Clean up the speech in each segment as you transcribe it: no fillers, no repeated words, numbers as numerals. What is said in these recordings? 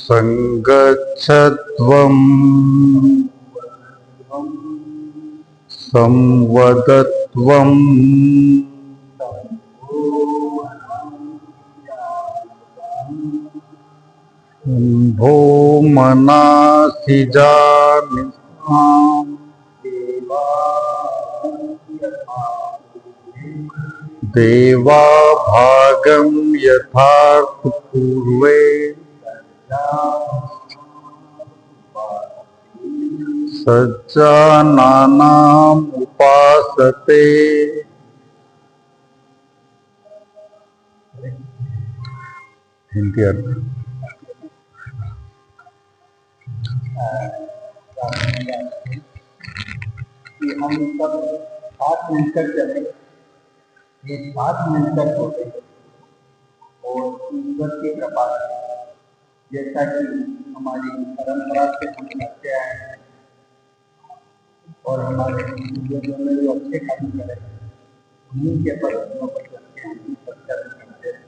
संगच्छध्वं संवदध्वं भो मनासि जानिसाम् देवा भागं यथार्थ पूर्वे सज्जनानाम् उपासते। हिंदी अर्थ कि हम सब साथ मिलकर चले, ये साथ मिलकर चले और ईश्वर की कृपा से जैसा कि हमारी परंपरा से हम करते आए हैं और हमारे पूर्वजों ने जो अच्छे काम करे उन्हीं के पद्धतियों पर चलते हैं, सब कर्म करते हैं।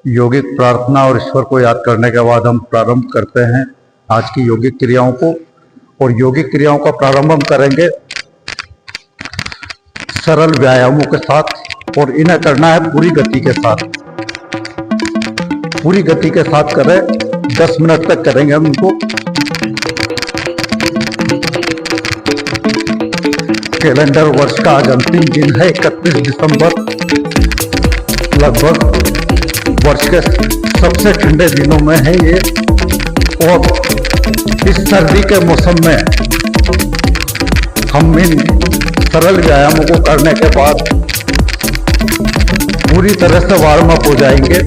यौगिक प्रार्थना और ईश्वर को याद करने के बाद हम प्रारंभ करते हैं आज की यौगिक क्रियाओं को। और यौगिक क्रियाओं का प्रारंभ हम करेंगे सरल व्यायामों के साथ, और इन्हें करना है पूरी गति के साथ। पूरी गति के साथ करें, 10 मिनट तक करेंगे हम इनको। कैलेंडर वर्ष का आज अंतिम दिन है 31 दिसंबर। लगभग वर्ष के सबसे ठंडे दिनों में है ये, और इस सर्दी के मौसम में हम इन सरल व्यायामों को करने के बाद पूरी तरह से वार्म अप हो जाएंगे।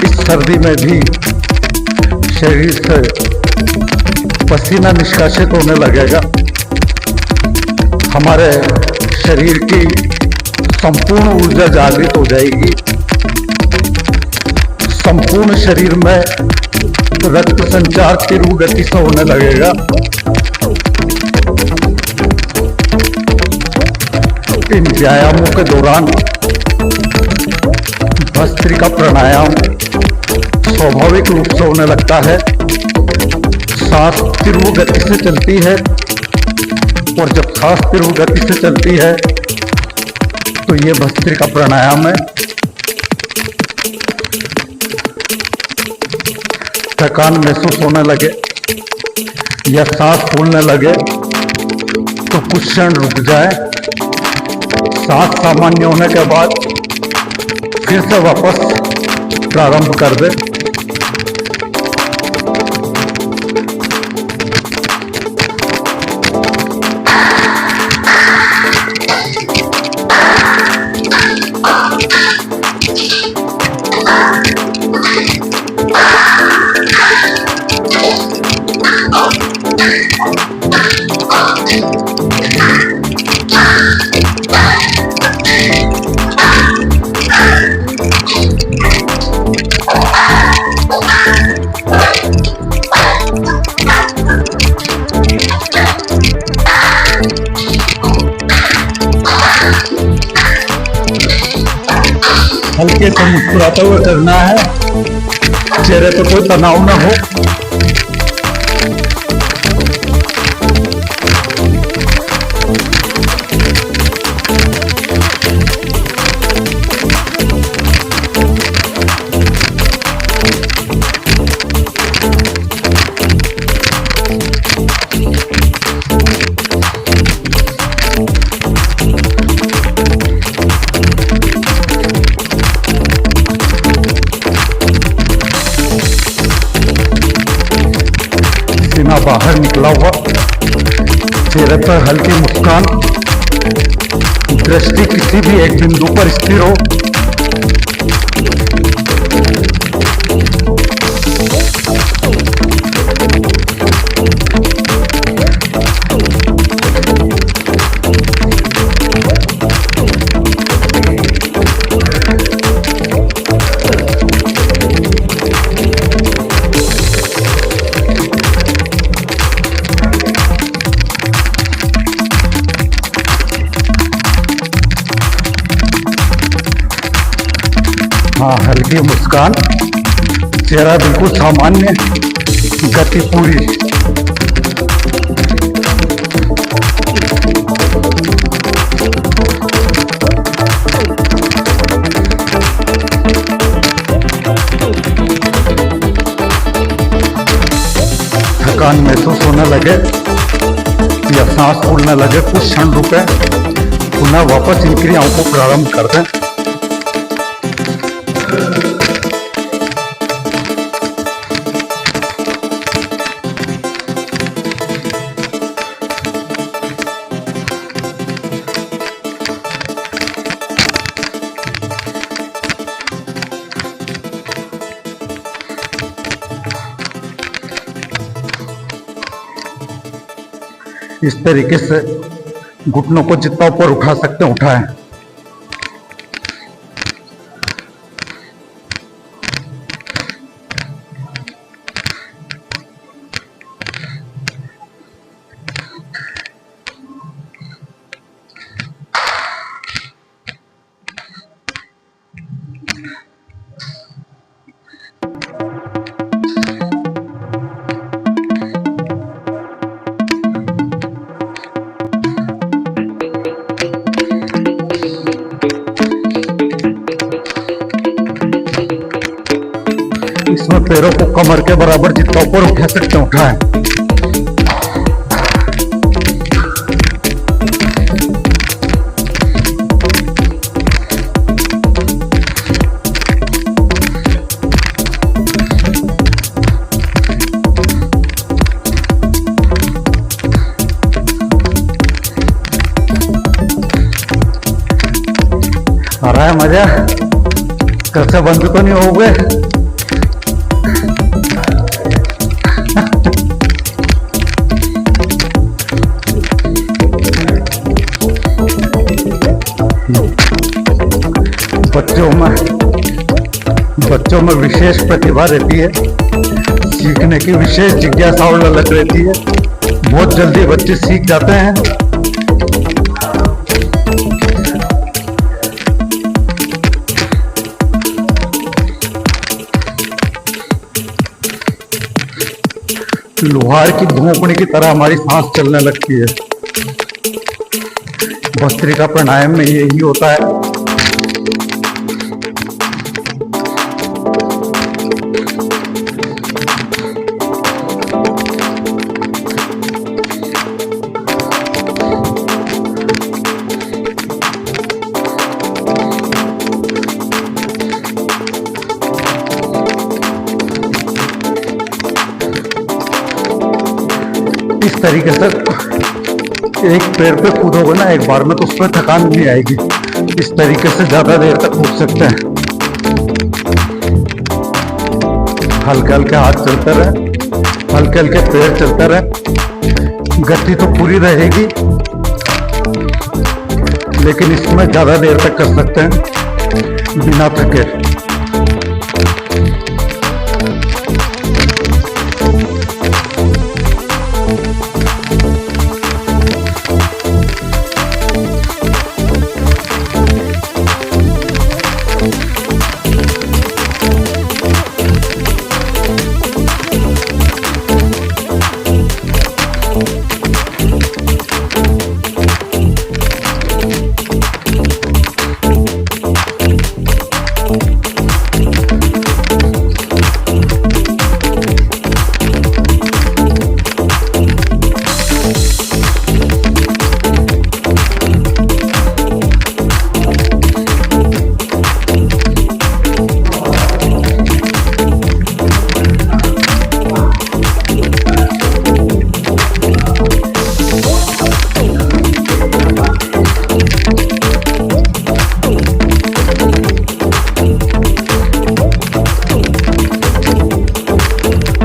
इस सर्दी में भी शरीर से पसीना निष्कासित होने लगेगा। हमारे शरीर की संपूर्ण ऊर्जा जागृत हो जाएगी। संपूर्ण शरीर में रक्त संचार तीव्र गति से होने लगेगा। इन व्यायामों के दौरान भस्त्रिका प्राणायाम स्वाभाविक रूप से होने लगता है। सांस तीव्र गति से चलती है, और जब सांस तीव्र गति से चलती है तो ये भस्त्रिका प्राणायाम है। थकान महसूस होने लगे या सांस फूलने लगे तो कुछ क्षण रुक जाए। सांस सामान्य होने के बाद फिर से वापस प्रारंभ कर दे। हल्के से मुस्कुराते हुए करना है, चेहरे पे कोई तनाव ना हो। बाहर निकला हुआ, चेहरे पर हल्की मुस्कान, दृष्टि किसी भी एक बिंदु पर स्थिर हो। हाँ, हल्की मुस्कान, चेहरा बिल्कुल सामान्य, गति पूरी। थकान महसूस होने लगे या सांस फूलने लगे, कुछ क्षण रुके, पुनः वापस इन क्रियाओं को प्रारंभ कर दें। इस तरीके से घुटनों को जितना ऊपर उठा सकते हैं उठाएं। इसमें पैरों को कमर के बराबर जितना ऊपर उठा सकते हैं उठाएं। आ रहा है मजा? कैसे बंद तो नहीं हो गए? बच्चों में विशेष प्रतिभा रहती है, सीखने की विशेष जिज्ञासा और ललक रहती है, बहुत जल्दी बच्चे सीख जाते हैं। लोहार की धोंकने की तरह हमारी सांस चलने लगती है। भस्त्रिका प्राणायाम में यही होता है। इस तरीके से एक पैर पे कूदोगे ना एक बार में तो उसमें थकान नहीं आएगी। इस तरीके से ज्यादा देर तक कूद सकते हैं। हल्के हल्के हाथ चलते रहे, हल्के हल्के पैर चलते रहे, गति तो पूरी रहेगी लेकिन इसमें ज्यादा देर तक कर सकते हैं बिना थके।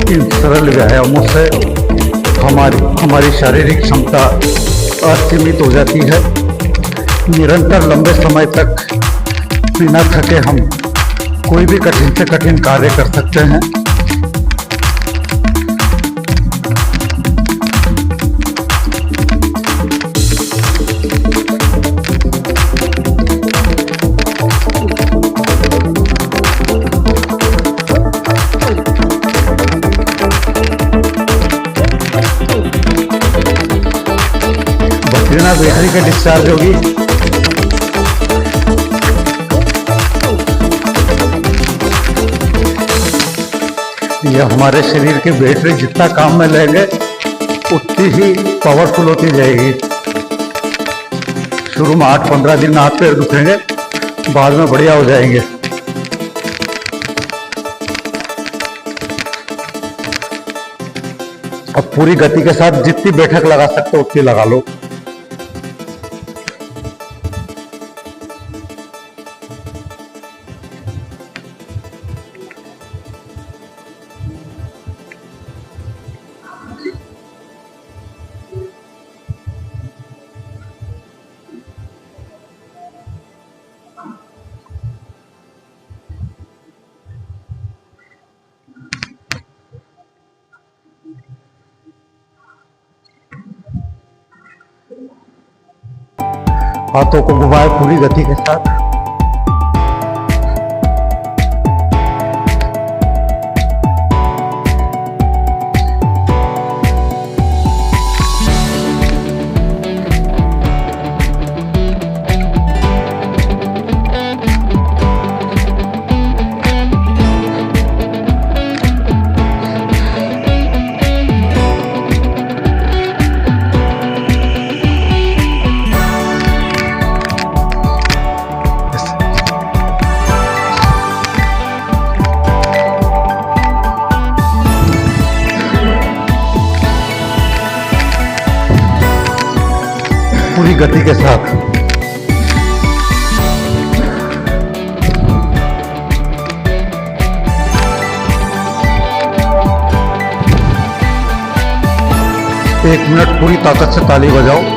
इन सरल व्यायामों से हमारी शारीरिक क्षमता असीमित हो जाती है। निरंतर लंबे समय तक बिना थके हम कोई भी कठिन से कठिन कार्य कर सकते हैं। बैटरी का डिस्चार्ज होगी। ये हमारे शरीर की बैटरी जितना काम में लेंगे उतनी ही पावरफुल होती जाएगी। शुरू में 8-15 दिन हाथ पैर दुखेंगे, बाद में बढ़िया हो जाएंगे। अब पूरी गति के साथ जितनी बैठक लगा सकते हो उतनी लगा लो। हाथों को घुमाए पूरी गति के साथ। पूरी गति के साथ। एक मिनट पूरी ताकत से ताली बजाओ।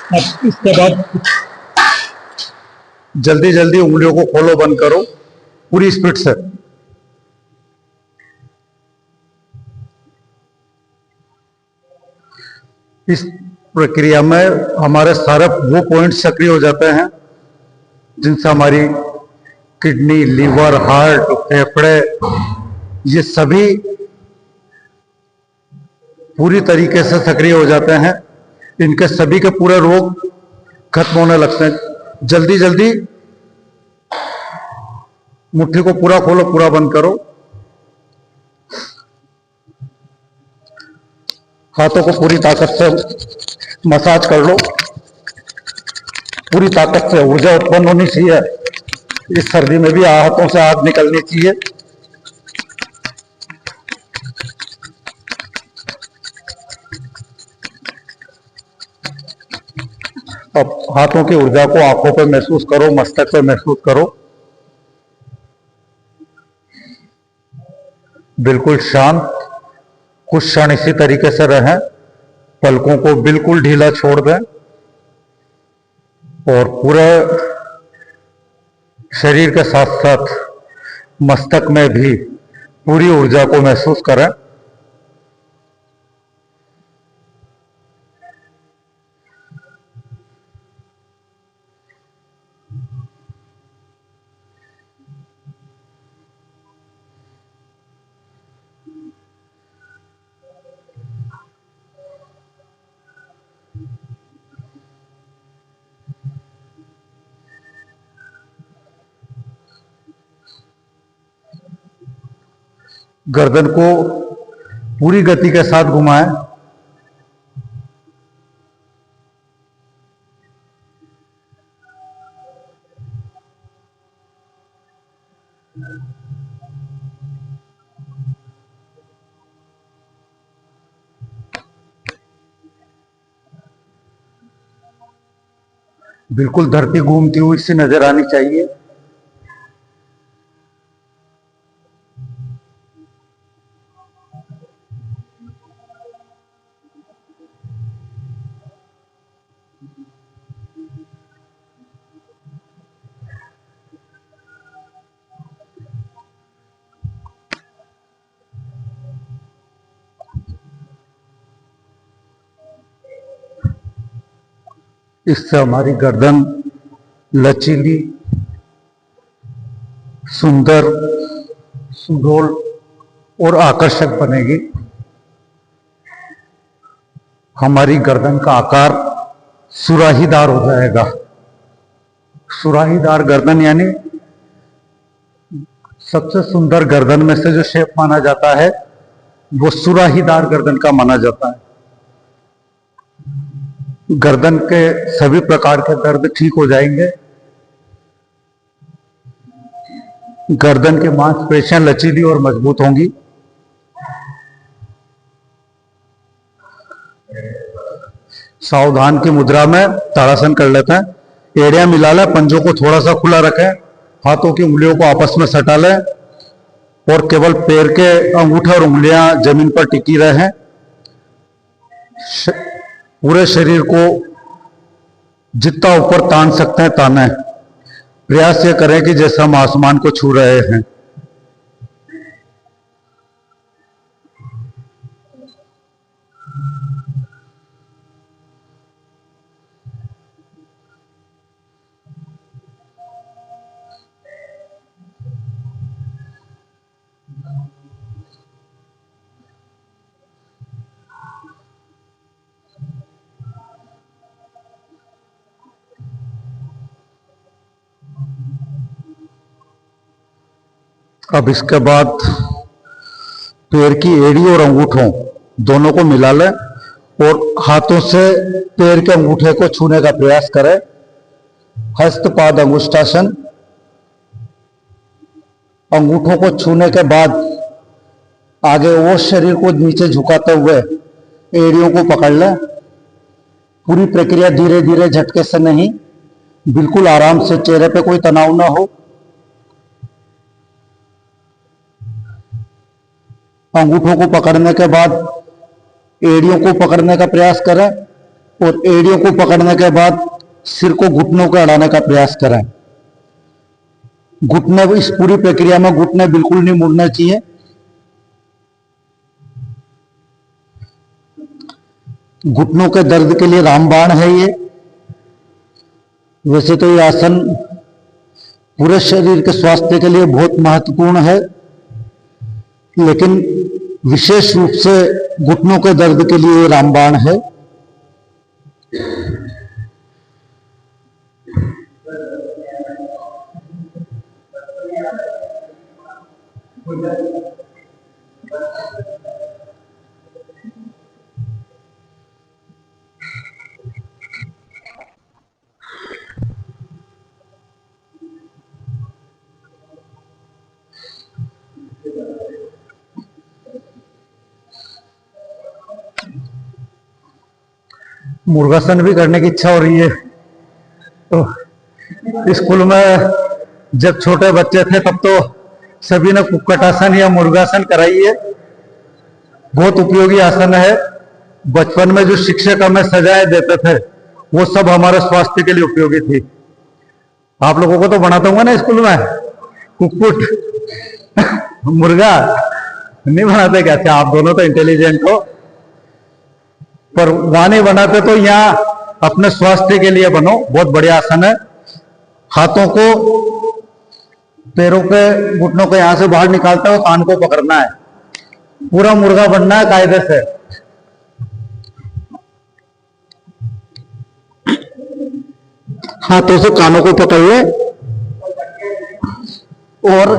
अब इसके बाद जल्दी जल्दी उंगलियों को खोलो, बंद करो पूरी स्पीड से। इस प्रक्रिया में हमारे सारे वो पॉइंट सक्रिय हो जाते हैं जिनसे हमारी किडनी, लीवर, हार्ट, फेफड़े, ये सभी पूरी तरीके से सक्रिय हो जाते हैं। इनके सभी के पूरे रोग खत्म होने लगते हैं। जल्दी जल्दी मुट्ठी को पूरा खोलो, पूरा बंद करो। हाथों को पूरी ताकत से मसाज कर लो। पूरी ताकत से ऊर्जा उत्पन्न होनी चाहिए। इस सर्दी में भी हाथों से आग निकलनी चाहिए। अब हाथों की ऊर्जा को आंखों पे महसूस करो, मस्तक पे महसूस करो। बिल्कुल शांत, कुछ क्षण इसी तरीके से रहें। पलकों को बिल्कुल ढीला छोड़ दें और पूरे शरीर के साथ साथ मस्तक में भी पूरी ऊर्जा को महसूस करें। गर्दन को पूरी गति के साथ घुमाएं। बिल्कुल धरती घूमती हुई सी नजर आनी चाहिए। इससे हमारी गर्दन लचीली, सुंदर, सुडौल और आकर्षक बनेगी। हमारी गर्दन का आकार सुराहीदार हो जाएगा। सुराहीदार गर्दन यानी सबसे सुंदर गर्दन में से जो शेप माना जाता है वो सुराहीदार गर्दन का माना जाता है। गर्दन के सभी प्रकार के दर्द ठीक हो जाएंगे। गर्दन की मांसपेशियां लचीली और मजबूत होंगी। सावधान की मुद्रा में ताड़ासन कर लेते हैं। एड़ियां मिला लें, पंजों को थोड़ा सा खुला रखें, हाथों की उंगलियों को आपस में सटा लें और केवल पैर के अंगूठे और उंगलियां जमीन पर टिकी रहें। पूरे शरीर को जितना ऊपर तान सकते हैं ताने। प्रयास ये करें कि जैसे हम आसमान को छू रहे हैं। अब इसके बाद पैर की एड़ी और अंगूठों दोनों को मिला लें और हाथों से पैर के अंगूठे को छूने का प्रयास करें। हस्तपाद अंगुष्ठासन। अंगूठों को छूने के बाद आगे और शरीर को नीचे झुकाते हुए एड़ियों को पकड़ लें। पूरी प्रक्रिया धीरे धीरे, झटके से नहीं, बिल्कुल आराम से, चेहरे पे कोई तनाव ना हो। अंगूठों को पकड़ने के बाद एड़ियों को पकड़ने का प्रयास करें और एड़ियों को पकड़ने के बाद सिर को घुटनों को अड़ाने का प्रयास करें। घुटने, इस पूरी प्रक्रिया में घुटने बिल्कुल नहीं मुड़ने चाहिए। घुटनों के दर्द के लिए रामबाण है ये। वैसे तो ये आसन पूरे शरीर के स्वास्थ्य के लिए बहुत महत्वपूर्ण है, लेकिन विशेष रूप से घुटनों के दर्द के लिए रामबाण है। मुर्गासन भी करने की इच्छा हो रही है। तो स्कूल में जब छोटे बच्चे थे तब तो सभी ने कुक्कटासन या मुर्गासन कराई है। बहुत उपयोगी आसन है। बचपन में जो शिक्षक हमें सजाएं देते थे वो सब हमारे स्वास्थ्य के लिए उपयोगी थी। आप लोगों को तो बनाता हूँ ना स्कूल में कुक्कुट मुर्गा नहीं बनाते क्या? अच्छा, आप दोनों तो इंटेलिजेंट हो, पर वहां नहीं बनाते तो यहाँ अपने स्वास्थ्य के लिए बनो। बहुत बढ़िया आसन है। हाथों को पैरों के घुटनों को यहां से बाहर निकालते हो, कान को पकड़ना है। पूरा मुर्गा बनना है कायदे से। हाथों से कानों को पकड़ ले और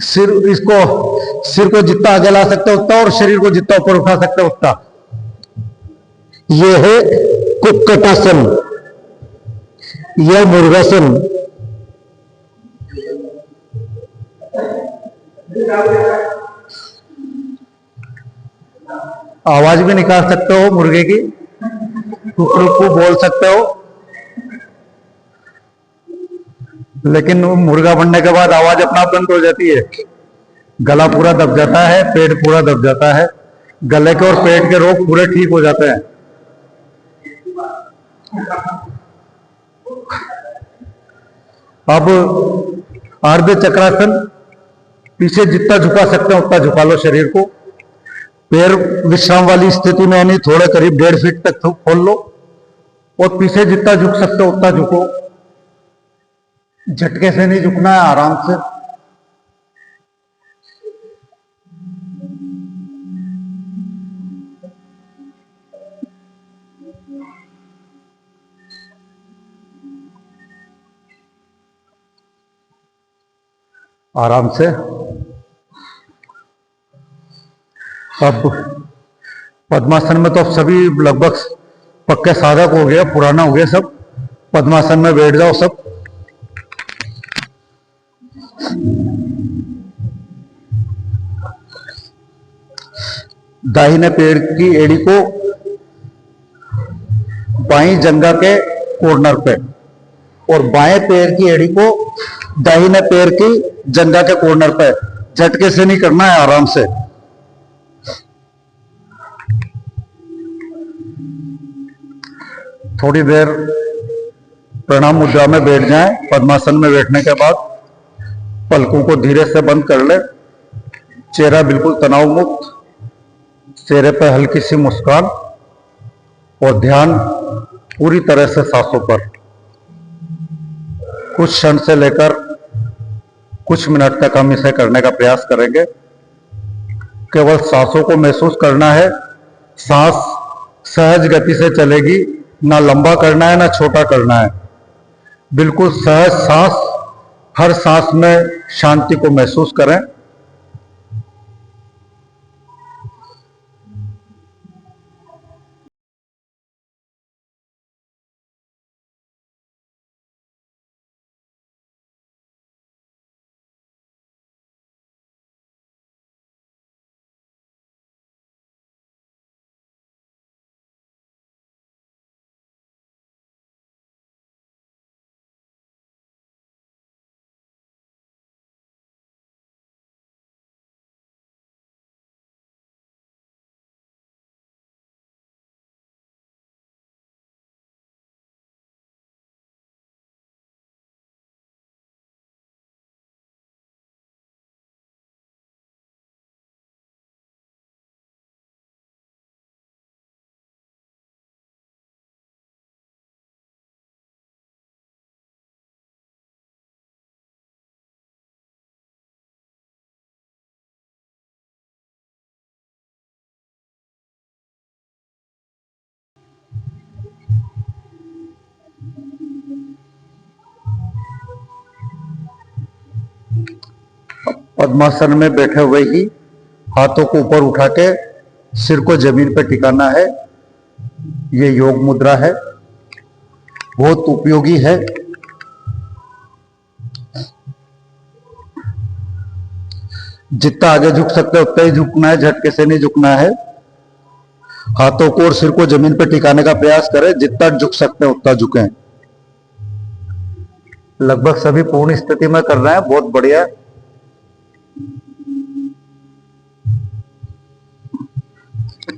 सिर को जितना आगे ला सकते हो उतना और शरीर को जितना ऊपर उठा सकते हो उतना। यह है कुक्कटासन या मुर्गासन। आवाज भी निकाल सकते हो मुर्गे की, कुकरू को बोल सकते हो। लेकिन वो मुर्गा बनने के बाद आवाज अपना आप बंद हो जाती है, गला पूरा दब जाता है, पेट पूरा दब जाता है, गले के और पेट के रोग पूरे ठीक हो जाते हैं। अब आर्ध चक्रासन, पीछे जितना झुका सकते हैं उतना झुका लो शरीर को। पैर विश्राम वाली स्थिति में यानी थोड़े करीब 1.5 फीट तक खोल लो और पीछे जितना झुक सकते हो उतना झुको। झटके से नहीं झुकना है, आराम से। आराम से। अब पद्मासन में तो अब सभी लगभग पक्के साधक हो गए, पुराना हो गया सब। पद्मासन में बैठ जाओ सब। दाहिने पैर की एड़ी को बाईं जंघा के कॉर्नर पे और बाएं पैर की एड़ी को दाहिने पैर की जंघा के कॉर्नर पे। झटके से नहीं करना है, आराम से। थोड़ी देर प्रणाम मुद्रा में बैठ जाएं। पद्मासन में बैठने के बाद पलकों को धीरे से बंद कर ले। चेहरा बिल्कुल तनाव मुक्त, चेहरे पर हल्की सी मुस्कान और ध्यान पूरी तरह से सांसों पर। कुछ क्षण से लेकर कुछ मिनट तक हम इसे करने का प्रयास करेंगे। केवल सांसों को महसूस करना है। सांस सहज गति से चलेगी, ना लंबा करना है ना छोटा करना है। बिल्कुल सहज सांस, हर सांस में शांति को महसूस करें। पद्मासन में बैठे हुए ही हाथों को ऊपर उठा के सिर को जमीन पर टिकाना है। ये योग मुद्रा है, बहुत उपयोगी है। जितना आगे झुक सकते हो उतना ही झुकना है, झटके से नहीं झुकना है। हाथों को और सिर को जमीन पर टिकाने का प्रयास करें। जितना झुक सकते हैं उतना झुकें। लगभग सभी पूर्ण स्थिति में कर रहे हैं, बहुत बढ़िया।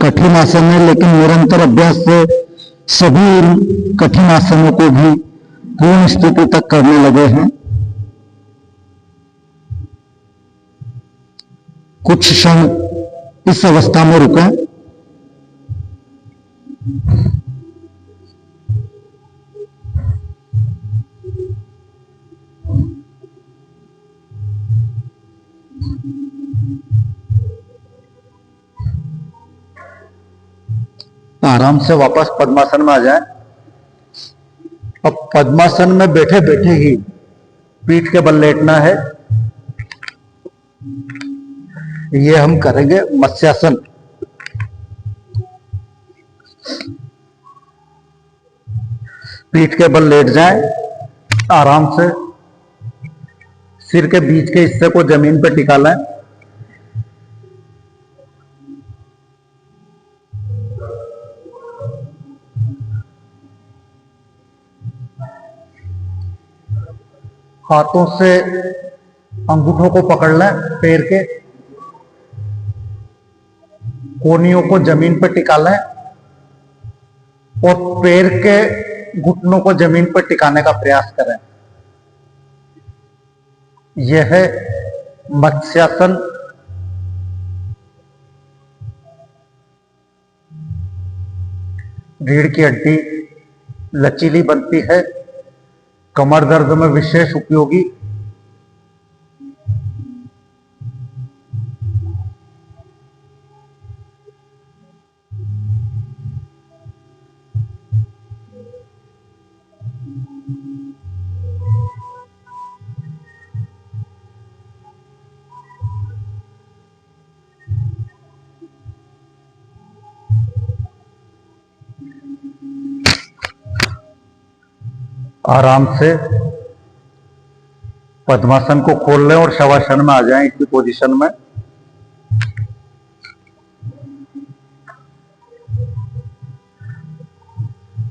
कठिन आसन है, लेकिन निरंतर अभ्यास से सभी कठिन आसनों को भी पूर्ण स्थिति तक करने लगे हैं। कुछ क्षण इस अवस्था में रुकें। आराम से वापस पद्मासन में आ जाएं। अब पद्मासन में बैठे बैठे ही पीठ के बल लेटना है। ये हम करेंगे मत्स्यासन। पीठ के बल लेट जाएं आराम से। सिर के बीच के हिस्से को जमीन पर टिका लें। हाथों से अंगूठों को पकड़ लें, पैर के कोहनियों को जमीन पर टिका लें और पैर के घुटनों को जमीन पर टिकाने का प्रयास करें। यह है मत्स्यासन। रीढ़ की हड्डी लचीली बनती है, कमर दर्द में विशेष उपयोगी। आराम से पद्मासन को खोल लें और शवासन में आ जाएं, इसी पोजीशन में।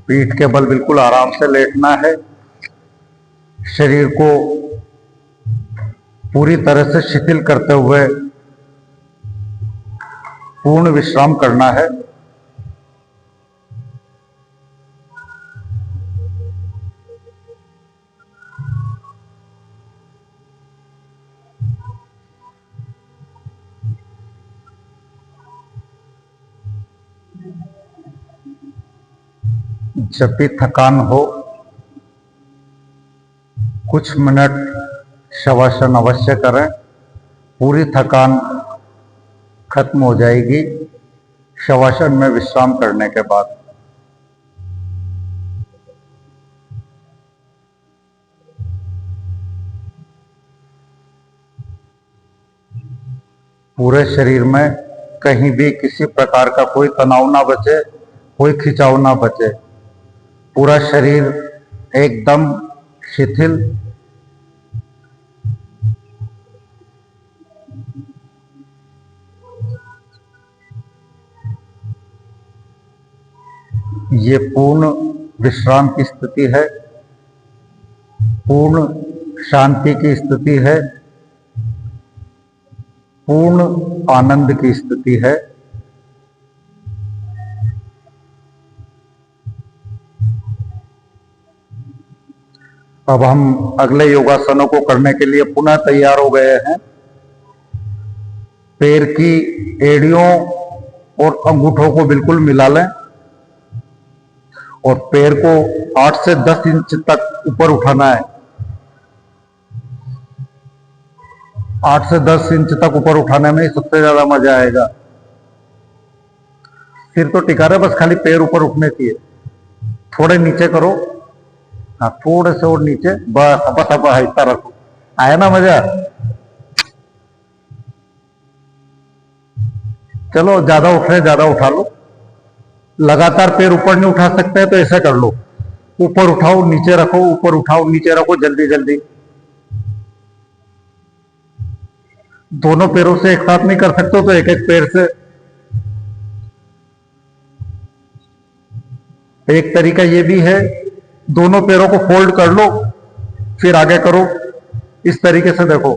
पीठ के बल बिल्कुल आराम से लेटना है। शरीर को पूरी तरह से शिथिल करते हुए पूर्ण विश्राम करना है। जब भी थकान हो, कुछ मिनट शवासन अवश्य करें। पूरी थकान खत्म हो जाएगी शवासन में विश्राम करने के बाद। पूरे शरीर में कहीं भी किसी प्रकार का कोई तनाव ना बचे, कोई खिंचाव ना बचे। पूरा शरीर एकदम शिथिल। ये पूर्ण विश्राम की स्थिति है, पूर्ण शांति की स्थिति है, पूर्ण आनंद की स्थिति है। अब हम अगले योगासनों को करने के लिए पुनः तैयार हो गए हैं। पैर की एड़ियों और अंगूठों को बिल्कुल मिला लें और पैर को 8 से 10 इंच तक ऊपर उठाना है। 8 से 10 इंच तक ऊपर उठाने में ही सबसे ज्यादा मजा आएगा। सिर तो टिका रहे, बस खाली पैर ऊपर उठने चाहिए। थोड़े नीचे करो, हाँ थोड़े से और नीचे, बस अपा थपा हिस्सा रखो। आया ना मजा? चलो ज्यादा उठ रहे, ज्यादा उठा लो। लगातार पैर ऊपर नहीं उठा सकते तो ऐसा कर लो, ऊपर उठाओ नीचे रखो, ऊपर उठाओ नीचे रखो, जल्दी जल्दी। दोनों पैरों से एक साथ नहीं कर सकते तो एक एक पैर से। एक तरीका ये भी है, दोनों पैरों को फोल्ड कर लो फिर आगे करो। इस तरीके से देखो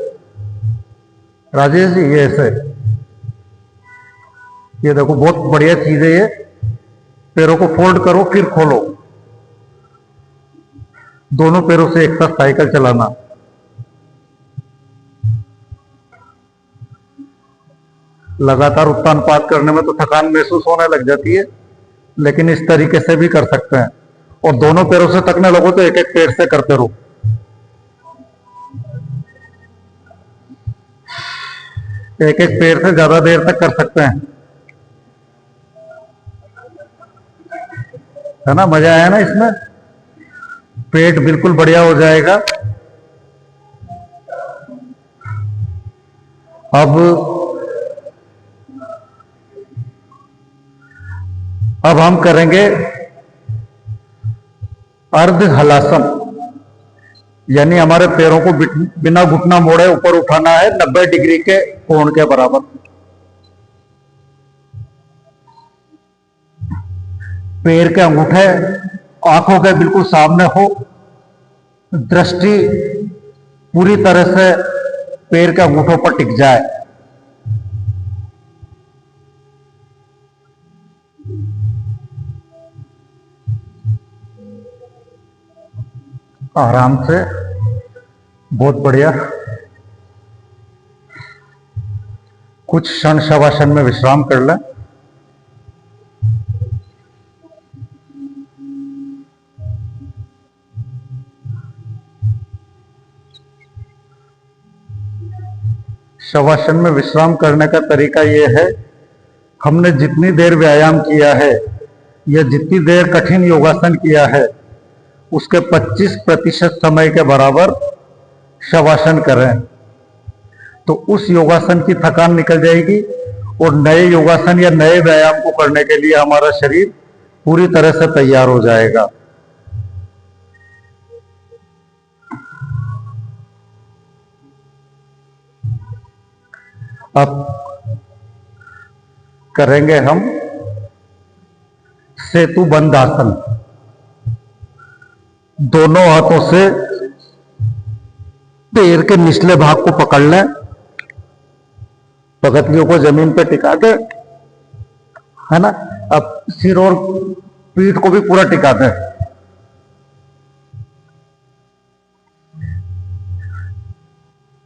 राजेश जी, ये ऐसे, ये देखो बहुत बढ़िया चीज है ये। पैरों को फोल्ड करो फिर खोलो। दोनों पैरों से एक साथ साइकिल चलाना। लगातार उत्तान पात करने में तो थकान महसूस होने लग जाती है, लेकिन इस तरीके से भी कर सकते हैं। और दोनों पैरों से थकने लगो तो एक एक पैर से करते रहो। एक एक पैर से ज्यादा देर तक कर सकते हैं, है ना? मजा आया ना इसमें? पेट बिल्कुल बढ़िया हो जाएगा। अब हम करेंगे अर्ध हलासन, यानी हमारे पैरों को बिना घुटना मोड़े ऊपर उठाना है 90 डिग्री के कोण के बराबर। पैर के अंगूठे आंखों के बिल्कुल सामने हो, दृष्टि पूरी तरह से पैर के अंगूठों पर टिक जाए। आराम से, बहुत बढ़िया। कुछ क्षण शवासन में विश्राम कर लें। शवासन में विश्राम करने का तरीका यह है, हमने जितनी देर व्यायाम किया है या जितनी देर कठिन योगासन किया है उसके 25% समय के बराबर शवासन करें, तो उस योगासन की थकान निकल जाएगी और नए योगासन या नए व्यायाम को करने के लिए हमारा शरीर पूरी तरह से तैयार हो जाएगा। अब करेंगे हम सेतु बंद आसन। दोनों हाथों से पैर के निचले भाग को पकड़ लें, पगतियों को जमीन पे टिका दे, है ना। अब सिर और पीठ को भी पूरा टिका दें।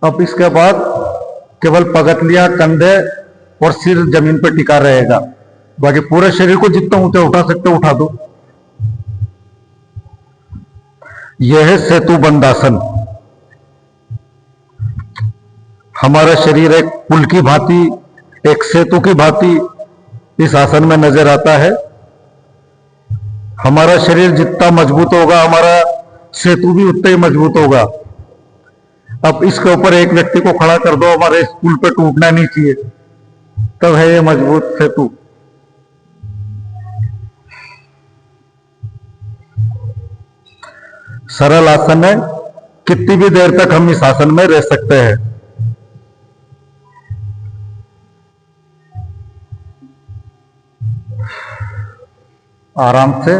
अब इसके बाद केवल पगतियां, कंधे और सिर जमीन पर टिका रहेगा, बाकी पूरे शरीर को जितना ऊंचा उठा सकते उठा दो। यह है सेतु बंद आसन। हमारा शरीर एक पुल की भांति, एक सेतु की भांति इस आसन में नजर आता है। हमारा शरीर जितना मजबूत होगा, हमारा सेतु भी उतना ही मजबूत होगा। अब इसके ऊपर एक व्यक्ति को खड़ा कर दो, हमारे इस पुल पे टूटना नहीं चाहिए, तब है ये मजबूत सेतु। सरल आसन है, कितनी भी देर तक हम इस आसन में रह सकते हैं। आराम से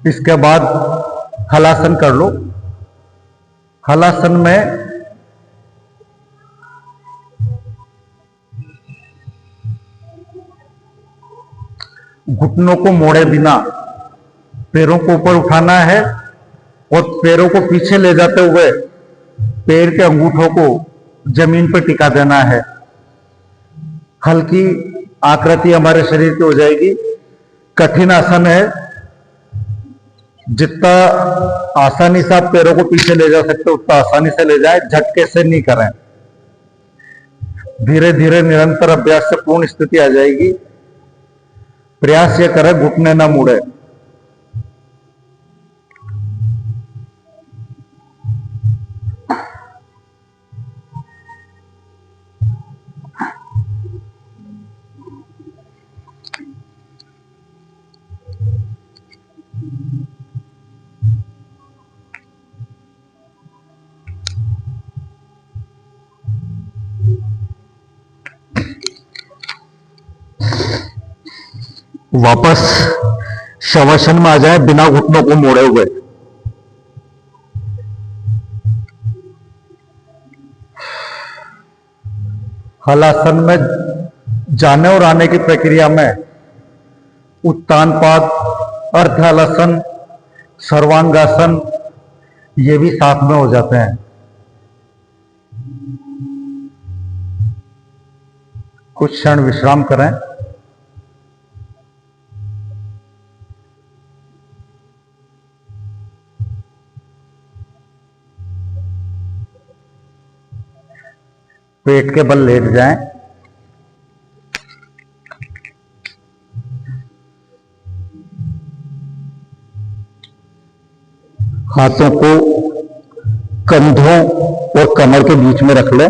इसके बाद हलासन कर लो। हलासन में घुटनों को मोड़े बिना पैरों को ऊपर उठाना है और पैरों को पीछे ले जाते हुए पैर के अंगूठों को जमीन पर टिका देना है। हल्की आकृति हमारे शरीर की हो जाएगी। कठिन आसन है, जितना आसानी से आप पैरों को पीछे ले जा सकते हो उतना आसानी से ले जाए, झटके से नहीं करें। धीरे धीरे निरंतर अभ्यास से पूर्ण स्थिति आ जाएगी। प्रयास ये करें घुटने ना मुड़े। वापस शवासन में आ जाए बिना घुटनों को मोड़े हुए। हलासन में जाने और आने की प्रक्रिया में उत्तान पाद, अर्ध हलासन, सर्वांगासन ये भी साथ में हो जाते हैं। कुछ क्षण विश्राम करें। पेट के बल लेट जाएं। हाथों को कंधों और कमर के बीच में रख लें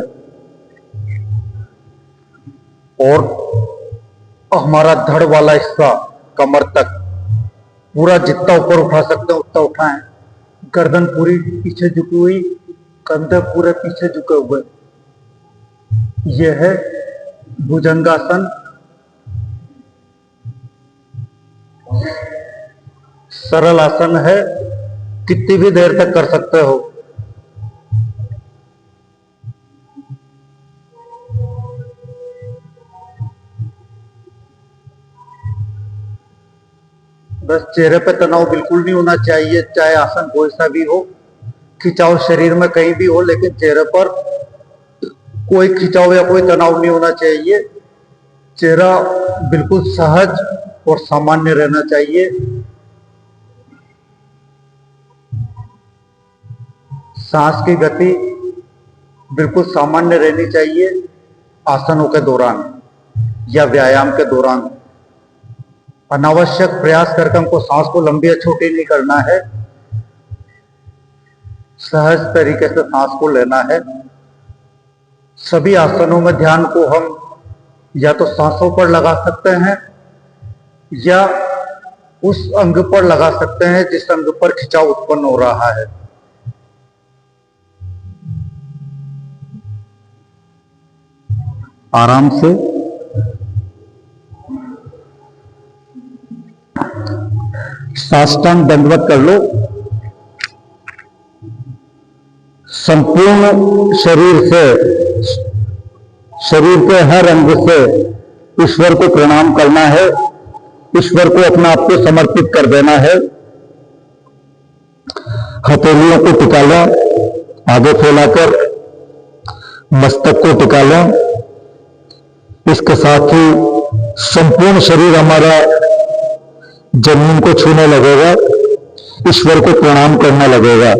और हमारा धड़ वाला हिस्सा कमर तक पूरा जितना ऊपर उठा सकते हैं उतना उठाएं। गर्दन पूरी पीछे झुकी हुई, कंधे पूरे पीछे झुके हुए। यह है भुजंगासन। सरल आसन है, कितनी भी देर तक कर सकते हो। बस चेहरे पे तनाव बिल्कुल नहीं होना चाहिए, चाहे आसन कोई सा भी हो। खिंचाव शरीर में कहीं भी हो, लेकिन चेहरे पर कोई खिंचाव या कोई तनाव नहीं होना चाहिए। चेहरा बिल्कुल सहज और सामान्य रहना चाहिए। सांस की गति बिल्कुल सामान्य रहनी चाहिए आसनों के दौरान या व्यायाम के दौरान। अनावश्यक प्रयास करके हमको सांस को लंबी या छोटी नहीं करना है, सहज तरीके से सांस को लेना है। सभी आसनों में ध्यान को हम या तो सांसों पर लगा सकते हैं या उस अंग पर लगा सकते हैं जिस अंग पर खिंचाव उत्पन्न हो रहा है। आराम से साष्टांग दंडवत कर लो। संपूर्ण शरीर से, शरीर के हर अंग से ईश्वर को प्रणाम करना है। ईश्वर को अपना आप को समर्पित कर देना है। हथेलियों को टिका लें, आगे फैलाकर मस्तक को टिका लें। इसके साथ ही संपूर्ण शरीर हमारा जमीन को छूने लगेगा, ईश्वर को प्रणाम करने लगेगा।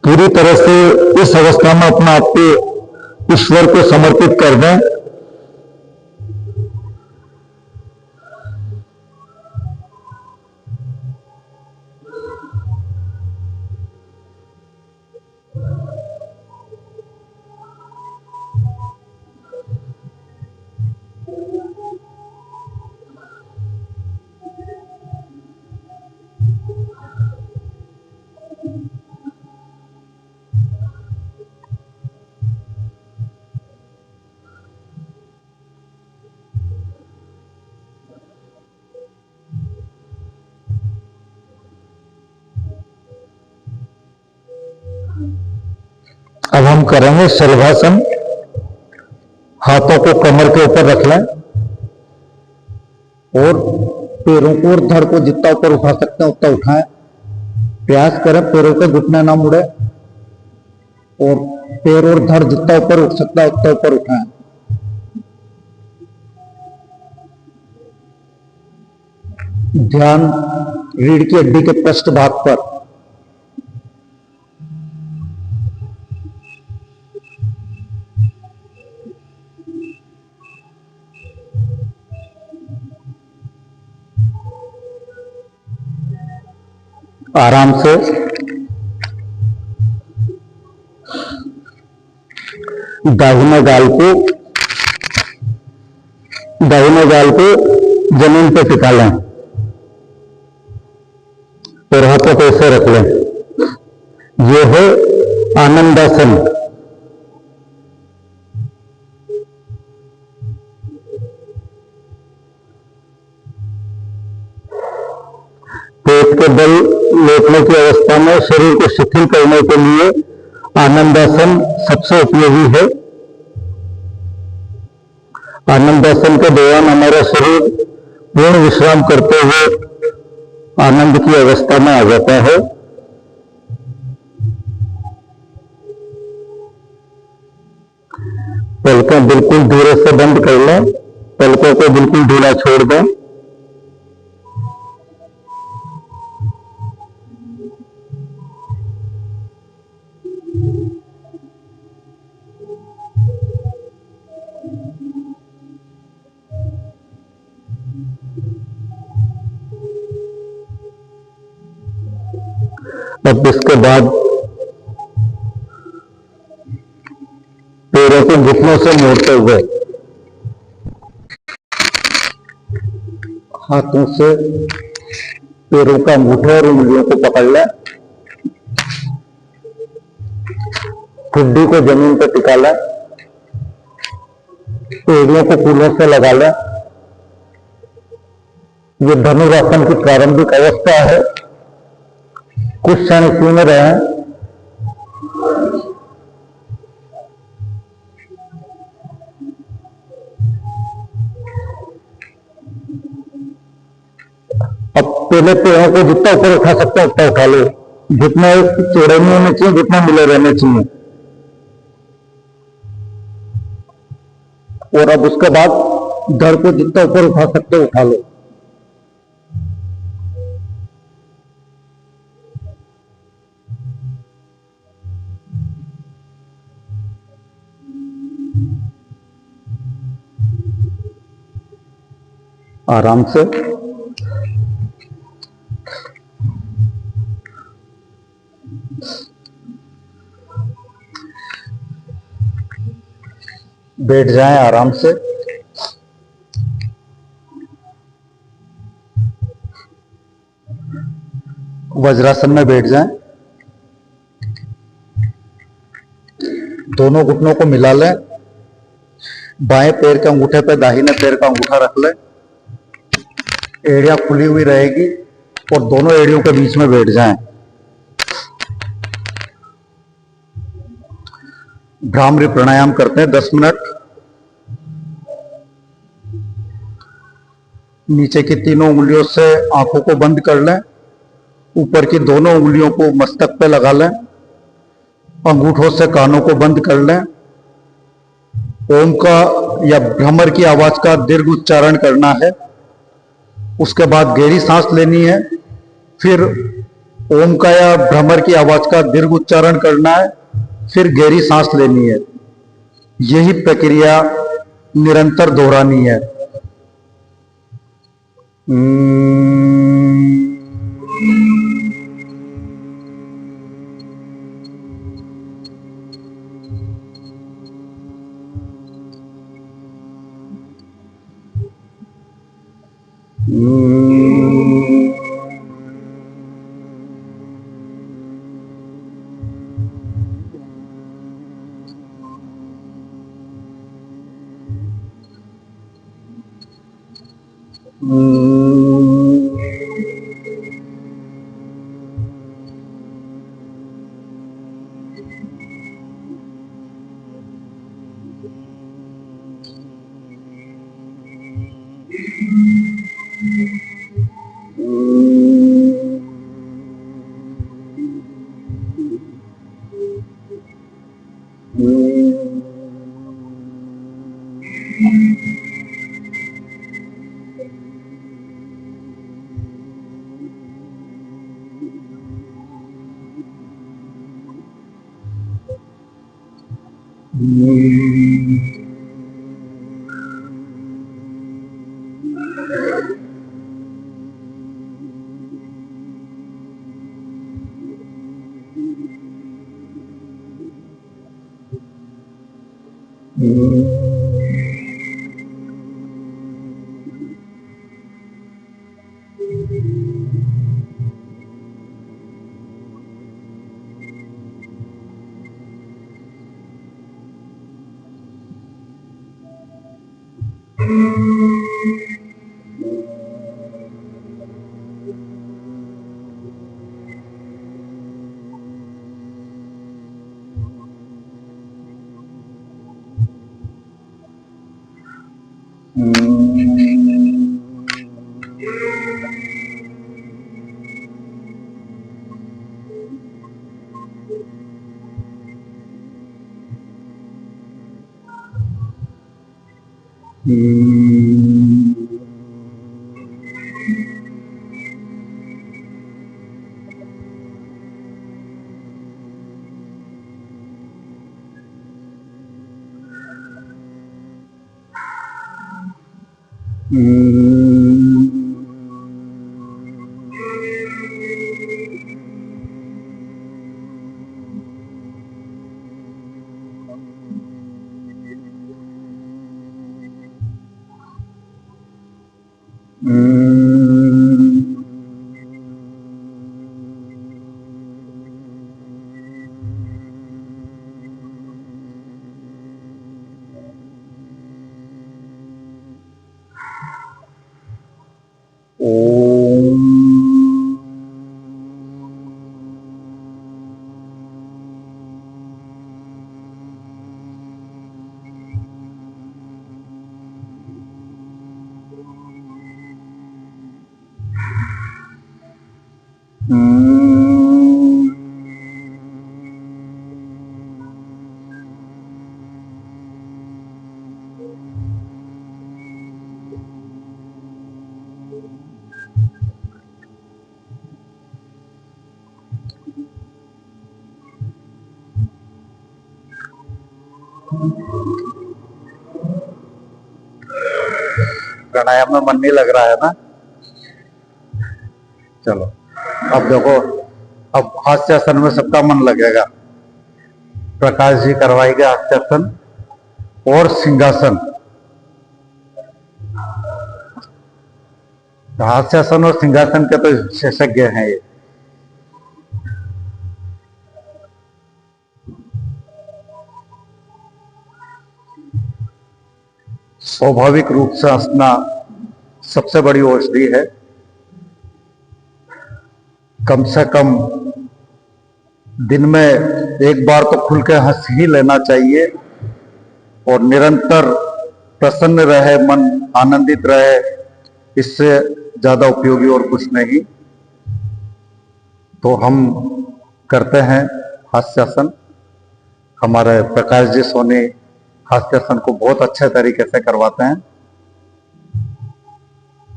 पूरी तरह से इस अवस्था में अपना आप को ईश्वर को समर्पित कर दें। अब हम करेंगे शलभासन। हाथों को कमर के ऊपर रख लें और पैरों को और धड़ को जितना ऊपर उठा सकते हैं उतना उठाएं। प्रयास करें पैरों के घुटने ना मुड़े और पैर और धड़ जितना ऊपर उठ सकता है उतना ऊपर उठाएं। ध्यान रीढ़ की हड्डी के पृष्ठ भाग पर। आराम से दाहिने गाल को जमीन पर टिका लें और हाथों को ऐसे रख लें। यह है आनंदासन। पेट के बल लेटने की अवस्था में शरीर को शिथिल करने के लिए आनंदासन सबसे उपयोगी है। आनंदासन के दौरान हमारा शरीर पूर्ण विश्राम करते हुए आनंद की अवस्था में आ जाता है। पलकें बिल्कुल धीरे से बंद कर लें, पलकों को बिल्कुल ढीला छोड़ दें। अब इसके बाद पैरों को घुटनों से मोड़ते हुए हाथों से पैरों का अंगूठे और उंगलियों को पकड़ लें। ठुड्डी को जमीन पर टिका लें, एड़ियों को कूलों से लगा लें। ये धनुरासन की प्रारंभिक अवस्था है। कुछ क्षण इसी में रहें। अब पहले पैरों को जितना ऊपर उठा सकते हो उतना उठा लो, जितना चौड़े नहीं होने चाहिए, जितना मिले रहने चाहिए। और अब उसके बाद धड़ को जितना ऊपर उठा सकते हो उठा लो। आराम से बैठ जाएं, आराम से। वज्रासन में बैठ जाएं। दोनों घुटनों को मिला लें। बाएं पैर के अंगूठे पे दाहिने पैर का अंगूठा रख लें। एड़ियां खुली हुई रहेगी और दोनों एड़ियों के बीच में बैठ जाएं। भ्रामरी प्राणायाम करते हैं 10 मिनट। नीचे की तीनों उंगलियों से आंखों को बंद कर लें। ऊपर की दोनों उंगलियों को मस्तक पे लगा लें। अंगूठों से कानों को बंद कर लें। ओम का या भ्रमर की आवाज का दीर्घ उच्चारण करना है। उसके बाद गहरी सांस लेनी है। फिर ओम का या भ्रमर की आवाज का दीर्घ उच्चारण करना है। फिर गहरी सांस लेनी है। यही प्रक्रिया निरंतर दोहरानी है। प्राणायाम में मन नहीं लग रहा है ना? चलो अब देखो, अब हास्यासन में सबका मन लगेगा। प्रकाश जी करवाएंगे हास्यासन और सिंहासन। हास्यासन और सिंहासन के तो विशेषज्ञ हैं ये। स्वाभाविक रूप से हंसना सबसे बड़ी औषधि है। कम से कम दिन में एक बार तो खुल के हंस ही लेना चाहिए और निरंतर प्रसन्न रहे, मन आनंदित रहे, इससे ज्यादा उपयोगी और कुछ नहीं। तो हम करते हैं हास्यासन। हमारे प्रकाश जी सोनी हास्यासन को बहुत अच्छे तरीके से करवाते हैं।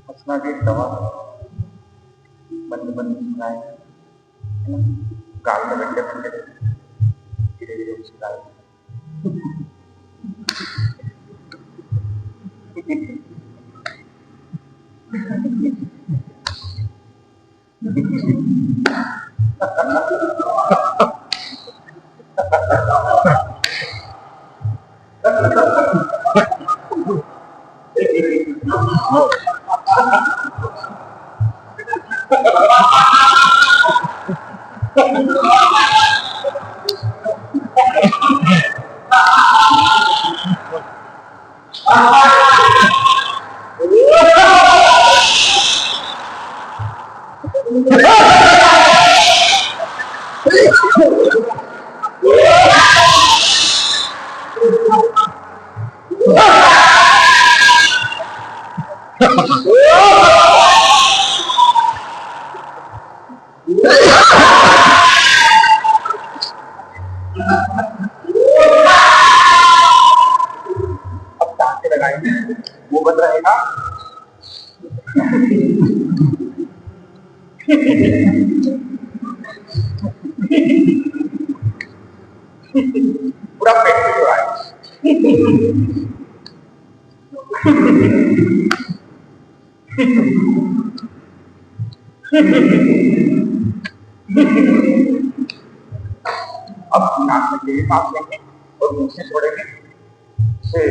हंसना की दवा बंद बंद सुनाए, गाल में बैठे बैठे धीरे धीरे मुस्कुराए। अब टाँके लगाएंगे, वो बंद रहेगा। पूरा पेट में जो है अब नाक में तेल माप लेंगे और मुंह से छोड़ेंगे। से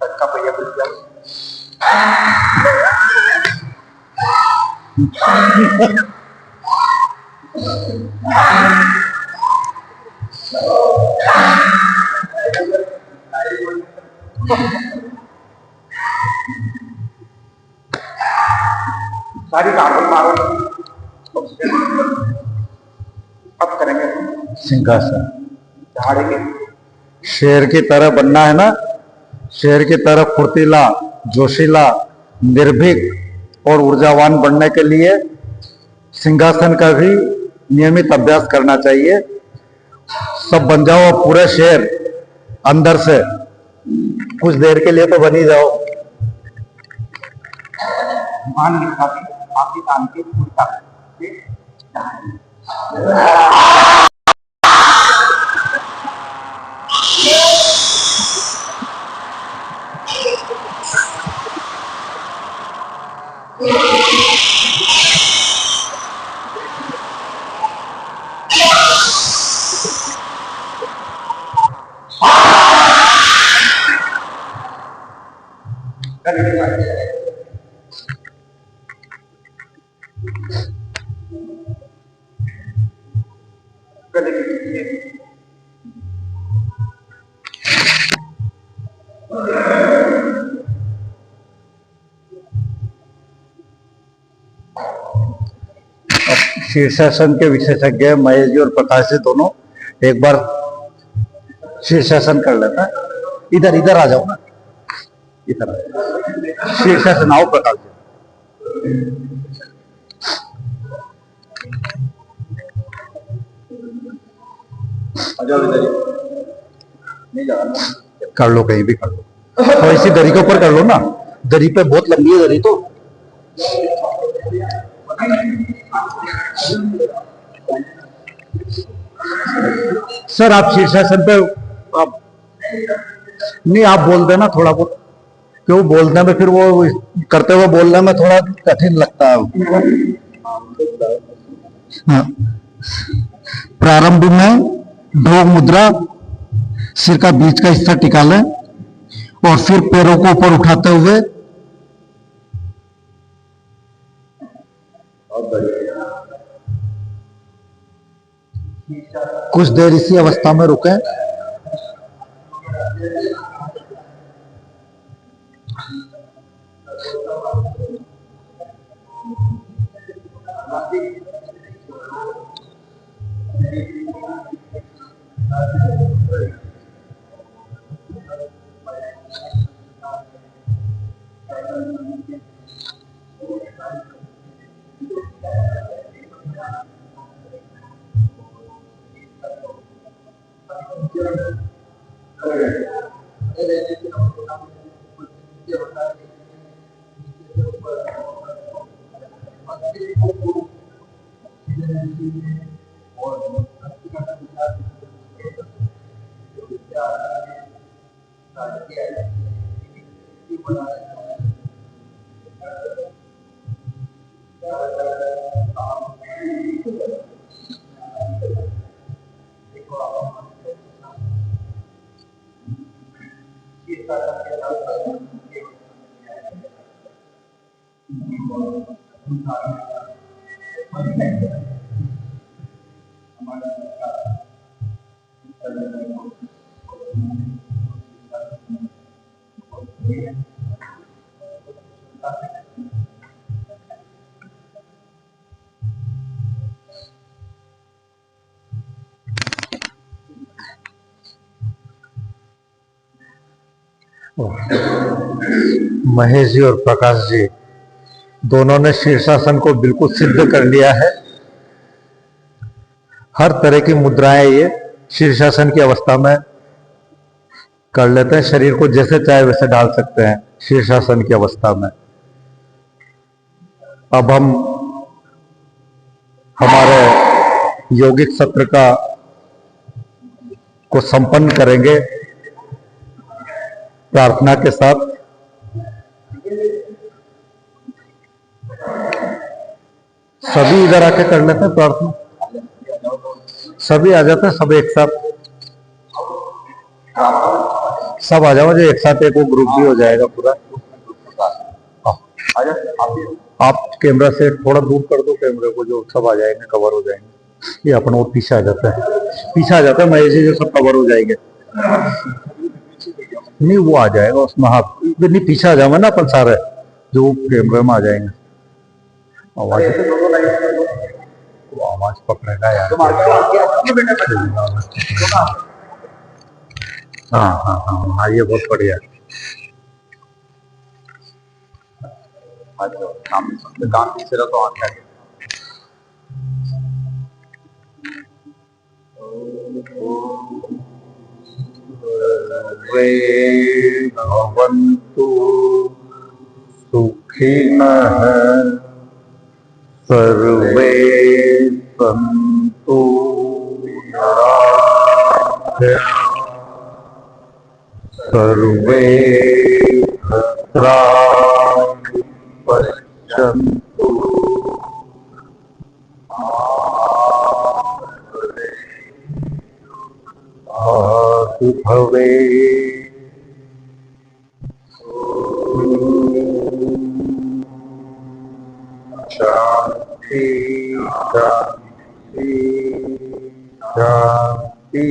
तक का पहिया खुल जाए। सारी गाड़ी मारो। अब करेंगे सिंहासन। झाड़ेंगे। शेर की तरह बनना है ना, शेर की तरह फुर्तीला, जोशीला, निर्भीक और ऊर्जावान बनने के लिए सिंहासन का भी नियमित अभ्यास करना चाहिए। सब बन जाओ पूरे शेर अंदर से, कुछ देर के लिए तो बन ही जाओ। मान लिखा आपके काम के पूरी ताकत से शीर्षासन के विशेषज्ञ महेश जी और प्रकाश जी दोनों एक बार शीर्षासन कर लेता है। इधर इधर आ जाओ ना, इधर शीर्षासन आओ प्रकाश जी। नहीं जाना कर लो, कहीं भी कर लो, तो इसी दरी के ऊपर कर लो ना। दरी पे बहुत लंबी है दरी तो। सर आप शीर्षासन पे आप नहीं, आप बोल देना थोड़ा बहुत, क्यों बोलने में फिर वो करते हुए बोलने में थोड़ा कठिन लगता है। हाँ। प्रारंभ में ढोंग मुद्रा, सिर का बीच का हिस्सा टिका लें और फिर पैरों को ऊपर उठाते हुए कुछ देर इसी अवस्था में रुकें। महेश जी और प्रकाश जी दोनों ने शीर्षासन को बिल्कुल सिद्ध कर लिया है। हर तरह की मुद्राएं ये शीर्षासन की अवस्था में कर लेते हैं। शरीर को जैसे चाहे वैसे डाल सकते हैं शीर्षासन की अवस्था में। अब हम हमारे यौगिक सत्र को संपन्न करेंगे प्रार्थना के साथ। सभी इधर आके कर लेते हैं प्रार्थना, सभी आ जाते हैं, सब एक साथ, सब आ जाओ, जो एक साथ एक वो ग्रुप भी हो जाएगा पूरा। आप कैमरा से थोड़ा दूर कर दो कैमरे को, जो सब आ जाएंगे, कवर हो जाएंगे। ये अपना वो पीछे आ जाता है, पीछे आ जाता है महेश जी, जो सब कवर हो जाएंगे। नहीं वो आ जाएगा उसमें, हाँ नहीं पीछे आ जाओगे ना अपन सारे, जो कैमरे में आ जाएंगे। आवाज वो आवाज पकड़ेगा यार। हाँ हाँ हाँ हाँ, ये बहुत बढ़िया। काम पीछे रखो, आंखें वे भवन्तु सुखिनः सर्वे सन्तु निरामयाः सर्वे भद्राणि पश्यन्तु आसु भवे। शांति शांति शांति।